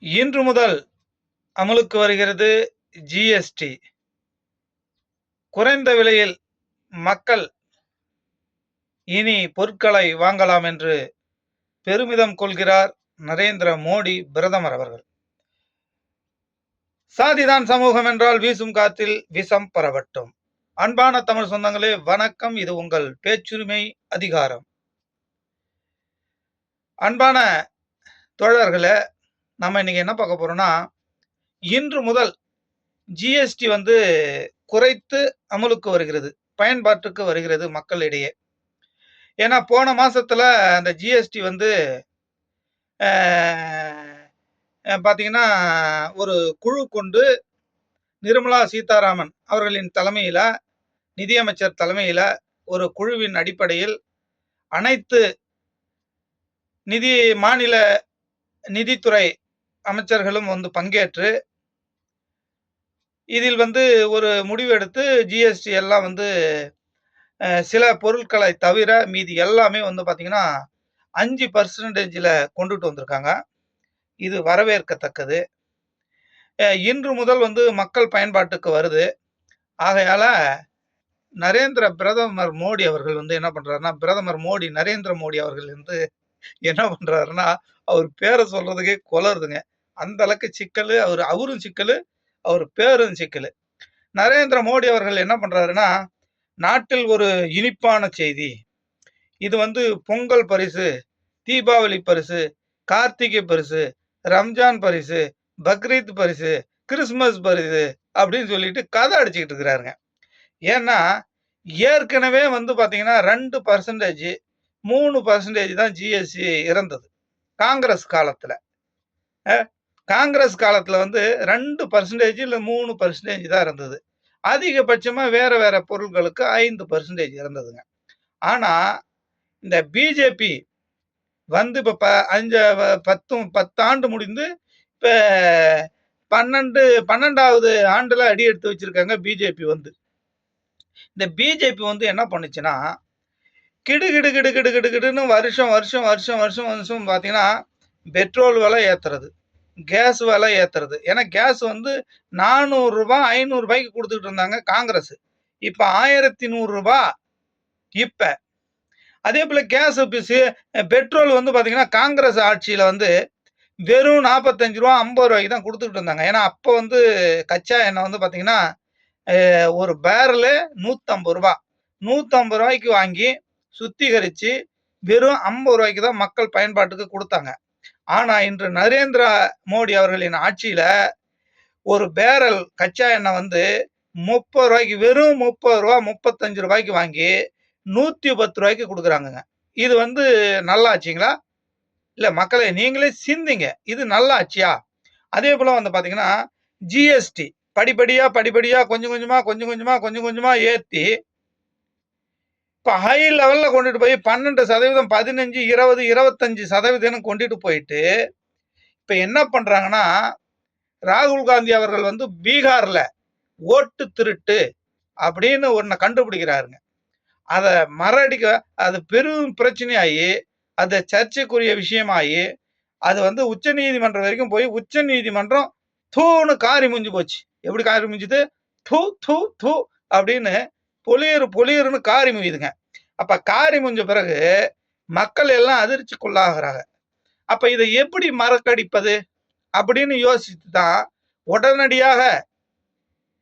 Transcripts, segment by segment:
இன்று முதல் அமலுக்கு வருகிறது ஜிஎஸ்டி. குறைந்த விலையில் மக்கள் இனி பொருட்களை வாங்கலாம் என்று பெருமிதம் கொள்கிறார் நரேந்திர மோடி பிரதமர் அவர்கள். சாதிதான் சமூகம் என்றால் வீசும் காத்தில் விஷம் பரவட்டும். அன்பான தமிழ் சொந்தங்களே வணக்கம். இது உங்கள் பேச்சுரிமை அதிகாரம். அன்பான தோழர்களே, நம்ம இன்னைக்கு என்ன பார்க்க போறோம்னா, இன்று முதல் ஜிஎஸ்டி குறைத்து அமலுக்கு வருகிறது, பயன்பாட்டுக்கு வருகிறது மக்களிடையே. ஏன்னா போன மாசத்துல அந்த ஜிஎஸ்டி பார்த்தீங்கன்னா, ஒரு குழு கொண்டு நிர்மலா சீதாராமன் அவர்களின் தலைமையில, நிதியமைச்சர் தலைமையில ஒரு குழுவின் அடிப்படையில் அனைத்து மாநில நிதித்துறை அமைச்சர்களும் பங்கேற்று இதில் ஒரு முடிவு எடுத்து ஜிஎஸ்டி எல்லாம் சில பொருட்களை தவிர மீதி எல்லாமே பார்த்தீங்கன்னா 5% கொண்டுட்டு வந்திருக்காங்க. இது வரவேற்கத்தக்கது. இன்று முதல் மக்கள் பயன்பாட்டுக்கு வருது. ஆகையால பிரதமர் மோடி அவர்கள் என்ன பண்றாருன்னா, பிரதமர் மோடி நரேந்திர மோடி அவர்கள் என்ன பண்றாருன்னா, அவர் பேரை சொல்றதுக்கே கொலருதுங்க. அந்த அளவுக்கு சிக்கலு. அவரும் சிக்கலு, அவர் பேரும் சிக்கலு. நரேந்திர மோடி அவர்கள் என்ன பண்றாருன்னா, நாட்டில் ஒரு இனிப்பான செய்தி. இது பொங்கல் பரிசு, தீபாவளி பரிசு, கார்த்திகை பரிசு, ரம்ஜான் பரிசு, பக்ரீத் பரிசு, கிறிஸ்துமஸ் பரிசு அப்படின்னு சொல்லிட்டு கதை அடிச்சுக்கிட்டு இருக்கிறாருங்க. ஏன்னா ஏற்கனவே பார்த்தீங்கன்னா 2%, 3% தான் ஜிஎஸ்டி இருந்தது காங்கிரஸ் காலத்துல. காங்கிரஸ் காலத்துல 2% இல்ல 3% தான் இருந்தது. அதிகபட்சமா வேற வேற பொருட்களுக்கு 5% இருந்ததுங்க. ஆனா இந்த பிஜேபி இப்ப 10 ஆண்டு முடிந்து இப்ப 12வது ஆண்டுல அடி எடுத்து வச்சிருக்காங்க பிஜேபி. இந்த பிஜேபி என்ன பண்ணுச்சுன்னா, கிடு கிடு கிடு கிடு கிடுன்னு வருஷம் வருஷம் வருஷம் வருஷம் வருஷம் பார்த்தீங்கன்னா பெட்ரோல் விலை ஏத்துறது, கேஸ் விலை ஏத்துறது. ஏன்னா கேஸ் 400 ரூபாய் 500 ரூபாய்க்கு கொடுத்துட்டு இருந்தாங்க காங்கிரஸ். இப்ப 1100 ரூபாய். இப்ப அதே போல கேஸ் பெட்ரோல் பார்த்தீங்கன்னா காங்கிரஸ் ஆட்சியில வெறும் 45 ரூபா 50 ரூபாய்க்கு தான் கொடுத்துட்டு இருந்தாங்க. ஏன்னா அப்போ கச்சா எண்ணெய் பார்த்தீங்கன்னா ஒரு பேரலு 150 ரூபாய். 150 ரூபாய்க்கு வாங்கி சுத்திகரிச்சு வெறும் 50 ரூபாய்க்கு தான் மக்கள் பயன்பாட்டுக்கு கொடுத்தாங்க. ஆனா இன்று நரேந்திர மோடி அவர்களின் ஆட்சியில ஒரு பேரல் கச்சா எண்ணெய் 30 ரூபாய்க்கு, வெறும் 30 ரூபாய் 35 ரூபாய்க்கு வாங்கி 110 ரூபாய்க்கு கொடுக்குறாங்க. இது நல்லா ஆச்சுங்களா? இல்ல மக்களே, நீங்களே சிந்திங்க. இது நல்லா ஆச்சியா? அதே போல பார்த்தீங்கன்னா ஜிஎஸ்டி படிப்படியா கொஞ்சம் கொஞ்சமா ஏத்தி இப்ப ஹை லெவல்ல கொண்டுட்டு போய் 12%, 15, 20, 25% கொண்டுட்டு போயிட்டு இப்ப என்ன பண்றாங்கன்னா, ராகுல் காந்தி அவர்கள் பீகார்ல ஓட்டு திருட்டு அப்படின்னு ஒன்ன கண்டுபிடிக்கிறாருங்க. அத அது பெரும் பிரச்சனையாகி, அது சர்ச்சைக்குரிய விஷயமாயி, அது உச்ச நீதிமன்றம் வரைக்கும் போய் உச்ச நீதிமன்றம் தூணு காரி முஞ்சி போச்சு. எப்படி காரி முஞ்சுது? தூ தூ தூ அப்படின்னு பொலியருன்னு காரி முயுதுங்க. அப்ப காரி முஞ்ச பிறகு மக்கள் எல்லாம் அதிர்ச்சிக்குள்ளாகிறாங்க. அப்ப இதை எப்படி மறக்கடிப்பது அப்படின்னு யோசித்து தான் உடனடியாக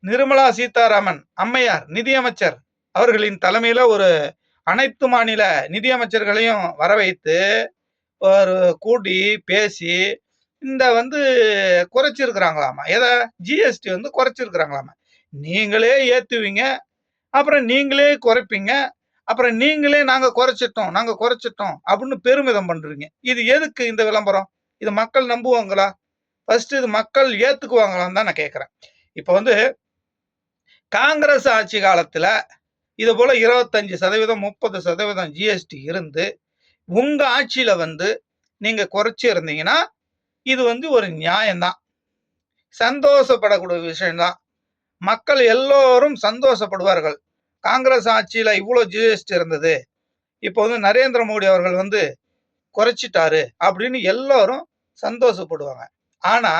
நிர்மலா சீதாராமன் அம்மையார் நிதியமைச்சர் அவர்களின் தலைமையில ஒரு அனைத்து மாநில நிதியமைச்சர்களையும் வர வைத்து ஒரு கூட்டி பேசி இந்த குறைச்சிருக்கிறாங்களாமா. எதை? ஜிஎஸ்டி குறைச்சிருக்கிறாங்களாமா. நீங்களே ஏத்துவீங்க, அப்புறம் நீங்களே குறைப்பீங்க, அப்புறம் நீங்களே நாங்க குறைச்சிட்டோம் அப்படின்னு பெருமிதம் பண்றீங்க. இது எதுக்கு இந்த விளம்பரம்? இது மக்கள் நம்புவாங்களா? ஃபர்ஸ்ட் இது மக்கள் ஏத்துக்குவாங்களான்னு தான் நான் கேட்கிறேன். இப்ப காங்கிரஸ் ஆட்சி காலத்துல இது போல 25%, 30% ஜிஎஸ்டி இருந்து உங்க ஆட்சியில நீங்க குறைச்சி இருந்தீங்கன்னா இது ஒரு நியாயம்தான், சந்தோஷப்படக்கூடிய விஷயம்தான். மக்கள் எல்லோரும் சந்தோஷப்படுவார்கள். காங்கிரஸ் ஆட்சியில இவ்வளவு ஜிஎஸ்டி இருந்தது, இப்போ நரேந்திர மோடி அவர்கள் குறைச்சிட்டாரு அப்படின்னு எல்லாரும் சந்தோஷப்படுவாங்க. ஆனா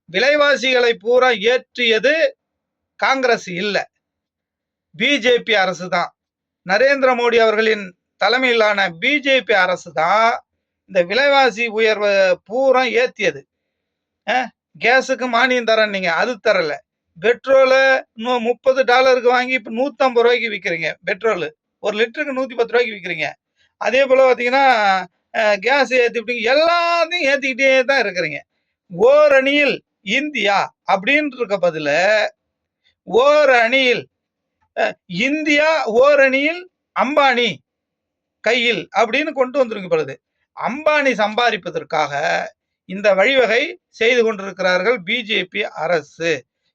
விலைவாசிகளை பூரா ஏற்றியது காங்கிரஸ் இல்ல, பிஜேபி அரசு தான். நரேந்திர மோடி அவர்களின் தலைமையிலான பிஜேபி அரசு தான் இந்த விலைவாசி உயர்வை பூரா ஏத்தியது. கேஸுக்கு மானியம் தரேன்னீங்க, அது தரல. பெட்ரோலை இன்னும் $30 வாங்கி இப்போ $150 விற்கிறீங்க. பெட்ரோல் 1 லிட்டருக்கு $110 விற்கிறீங்க. அதே போல பார்த்தீங்கன்னா கேஸ் ஏற்றிவிட்டீங்க, எல்லாத்தையும் ஏற்றிக்கிட்டே தான் இருக்கிறீங்க. ஓரணியில் இந்தியா அப்படின்னு இருக்க பதில ஓரணியில் இந்தியா, ஓரணியில் அம்பானி கையில் அப்படின்னு கொண்டு வந்துருங்க பொழுது. அம்பானி சம்பாதிப்பதற்காக இந்த வழிவகை செய்து கொண்டிருக்கிறார்கள் பிஜேபி அரசு.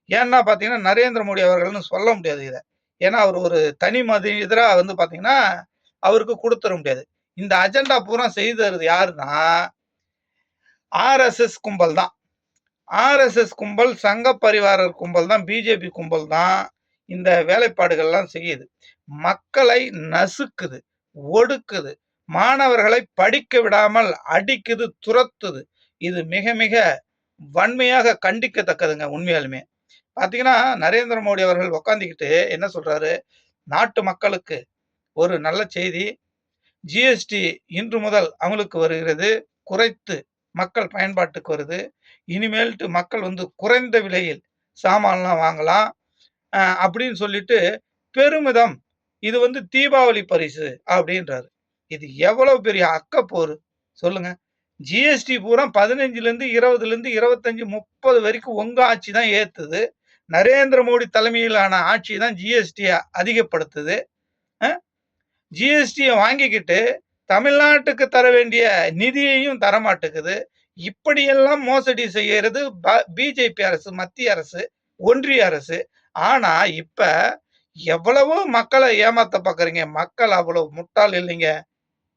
ஏன்னா பார்த்தீங்கன்னா நரேந்திர மோடி அவர்கள்னு சொல்ல முடியாது இதை. ஏன்னா அவர் ஒரு தனி மனிதராக வந்து பார்த்தீங்கன்னா அவருக்கு கொடுத்துட முடியாது. இந்த அஜெண்டா பூரா செய்தது யாருன்னா ஆர்எஸ்எஸ் கும்பல் தான். ஆர்எஸ்எஸ் கும்பல், சங்க பரிவாரர் கும்பல் தான், பிஜேபி கும்பல் தான் இந்த வேலைப்பாடுகள்லாம் செய்யுது. மக்களை நசுக்குது, ஒடுக்குது, மாணவர்களை படிக்க விடாமல் அடிக்குது, துரத்துது. இது மிக மிக வன்மையாக கண்டிக்கத்தக்கதுங்க. உண்மையாலுமே பார்த்தீங்கன்னா நரேந்திர மோடி அவர்கள் உக்காந்துக்கிட்டு என்ன சொல்றாரு, நாட்டு மக்களுக்கு ஒரு நல்ல செய்தி, ஜிஎஸ்டி இன்று முதல் அமலுக்கு வருகிறது, குறைத்து மக்கள் பயன்பாட்டுக்கு வருது. இனிமேல்ட்டு மக்கள் வந்து குறைந்த விலையில் சாமான்லாம் வாங்கலாம் அப்படின்னு சொல்லிட்டு பெருமிதம். இது வந்து தீபாவளி பரிசு அப்படின்றாரு. இது எவ்வளவு பெரிய அக்கப்போரு சொல்லுங்க. ஜிஎஸ்டி பூரா 15லேருந்து 20லேருந்து 25, 30 வரைக்கும் உங்க ஆட்சி தான் ஏத்துது. நரேந்திர மோடி தலைமையிலான ஆட்சி தான் ஜிஎஸ்டியை அதிகப்படுத்துது. ஜிஎஸ்டியை வாங்கிக்கிட்டு தமிழ்நாட்டுக்கு தர வேண்டிய நிதியையும் தரமாட்டுக்குது. இப்படியெல்லாம் மோசடி செய்யறது பிஜேபி அரசு, மத்திய அரசு, ஒன்றிய அரசு. ஆனா இப்ப எவ்வளவோ மக்களை ஏமாத்த பார்க்குறீங்க. மக்கள் அவ்வளவு முட்டாள் இல்லைங்க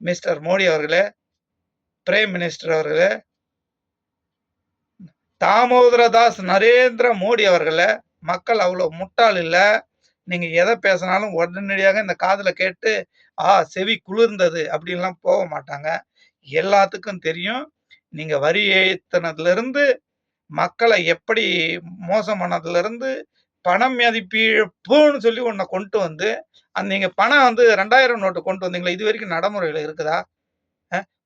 மிஸ்டர் மோடி அவர்களே, பிரைம் மினிஸ்டர் அவர்களே, தாமோதரதாஸ் நரேந்திர மோடி அவர்களே, மக்கள் அவ்வளவு முட்டாள் இல்லை. நீங்க எதை பேசினாலும் உடனடியாக இந்த காதுல கேட்டு செவி குளிர்ந்தது அப்படின்லாம் போக மாட்டாங்க. எல்லாத்துக்கும் தெரியும் நீங்க வரி ஏற்றினதுல இருந்து, மக்களை எப்படி மோசம் பண்ணதுல இருந்து, பணம் மதிப்பிழப்புன்னு சொல்லி ஒன்றை கொண்டு வந்து நீங்க பணம் வந்து 2000 நோட்டு கொண்டு வந்தீங்களா, இது வரைக்கும் நடைமுறையில் இருக்குதா?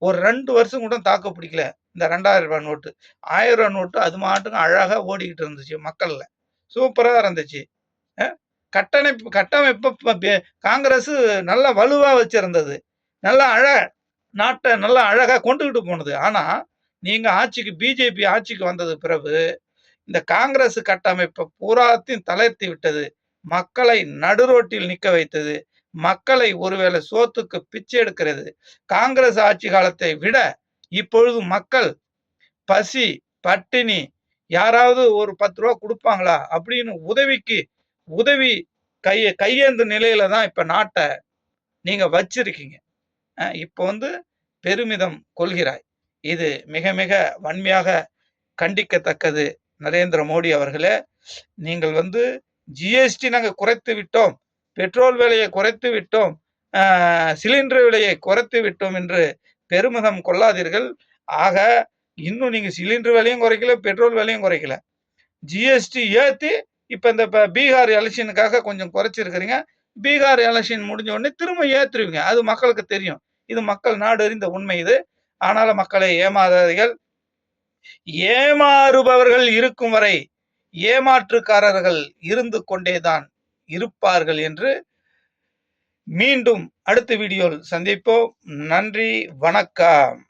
ஒரு 2 வருஷம் கூட தாக்கு பிடிக்கல இந்த 2000 நோட்டு. 1000 நோட்டு அது மாட்டுக்கும் அழகா ஓடிக்கிட்டு இருந்துச்சு மக்கள்ல, சூப்பரா இருந்துச்சு. கட்டமைப்பு காங்கிரஸ் நல்லா வலுவா வச்சிருந்தது, நல்லா நாட்டை நல்லா அழகா கொண்டுகிட்டு போனது. ஆனா நீங்க ஆட்சிக்கு, பிஜேபி ஆட்சிக்கு வந்தது பிறகு இந்த காங்கிரஸ் கட்டமைப்பை பூராத்தையும் தளர்த்தி விட்டது, மக்களை நடுரோட்டில் நிற்க வைத்தது, மக்களை ஒருவேளை சோத்துக்கு பிச்சை எடுக்கிறது. காங்கிரஸ் ஆட்சி காலத்தை விட இப்பொழுது மக்கள் பசி, பட்டினி, யாராவது ஒரு 10 ரூபா கொடுப்பாங்களா அப்படின்னு உதவி கையேந்து நிலையில தான் இப்ப நாட்டை நீங்க வச்சிருக்கீங்க. இப்போ வந்து பெருமிதம் கொள்கிறாய். இது மிக மிக வன்மையாக கண்டிக்கத்தக்கது. நரேந்திர மோடி அவர்களே, நீங்கள் வந்து ஜிஎஸ்டி நாங்கள் குறைத்து விட்டோம், பெட்ரோல் விலையை குறைத்து விட்டோம், சிலிண்டர் விலையை குறைத்து விட்டோம் என்று பெருமிதம் கொள்ளாதீர்கள். ஆக இன்னும் நீங்க சிலிண்டர் விலையும் குறைக்கல, பெட்ரோல் விலையும் குறைக்கல, ஜிஎஸ்டி ஏற்றி இப்போ இந்த பீகார் எலெக்ஷனுக்காக கொஞ்சம் குறைச்சிருக்கிறீங்க. பீகார் எலெக்ஷன் முடிஞ்ச உடனே திரும்ப ஏற்றுவீங்க. அது மக்களுக்கு தெரியும். இது மக்கள் நாடு அறிந்த உண்மை இது. ஆனாலும் மக்களை ஏமாறாதீர்கள். ஏமாறுபவர்கள் இருக்கும் வரை ஏமாற்றுக்காரர்கள் இருந்து கொண்டேதான் இருப்பார்கள் என்று மீண்டும் அடுத்த வீடியோவில் சந்திப்போம். நன்றி, வணக்கம்.